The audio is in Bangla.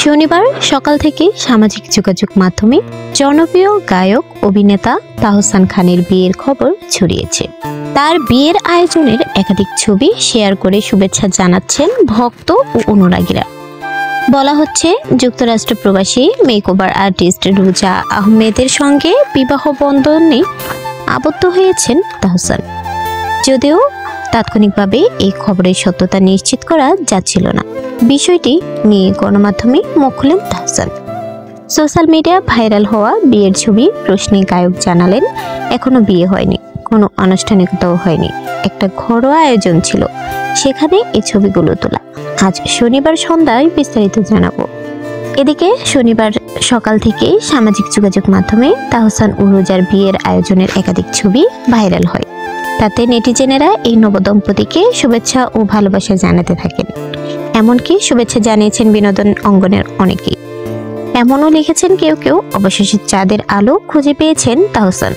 শনিবার সকাল থেকে সামাজিক যোগাযোগ মাধ্যমে জনপ্রিয় গায়ক অভিনেতা তাহসান খানের বিয়ের খবর ছড়িয়েছে। তার বিয়ের আয়োজনের একাধিক ছবি শেয়ার করে শুভেচ্ছা জানাচ্ছেন ভক্ত ও অনুরাগীরা। বলা হচ্ছে, যুক্তরাষ্ট্র প্রবাসী মেকওভার আর্টিস্ট রুজা আহমেদের সঙ্গে বিবাহ বন্ধনে আবদ্ধ হয়েছেন তাহসান। যদিও তাৎক্ষণিকভাবে এই খবরের সত্যতা নিশ্চিত করা যাচ্ছিল না, বিষয়টি নিয়ে গণমাধ্যমে মুখ খুলেন তাহসান। সোশ্যাল মিডিয়া ভাইরাল হওয়া বিয়ের ছবি প্রশ্নে গায়ক জানালেন, এখনো বিয়ে হয়নি, কোনো আনুষ্ঠানিকতাও হয়নি, একটা ঘরোয়া আয়োজন ছিল, সেখানে এই ছবিগুলো তোলা। আজ শনিবার সন্ধ্যায় বিস্তারিত জানাবো। এদিকে শনিবার সকাল থেকে সামাজিক যোগাযোগ মাধ্যমে তাহসান ও রোজার বিয়ের আয়োজনের একাধিক ছবি ভাইরাল হয়। তাতে নেটিজেনেরা এই নবদম্পতিকে শুভেচ্ছা ও ভালোবাসা জানাতে থাকেন। এমনকি শুভেচ্ছা জানিয়েছেন বিনোদন অঙ্গনের অনেকেই। এমনও লিখেছেন কেউ কেউ, অবশেষে চাঁদের আলো খুঁজে পেয়েছেন তাহসান।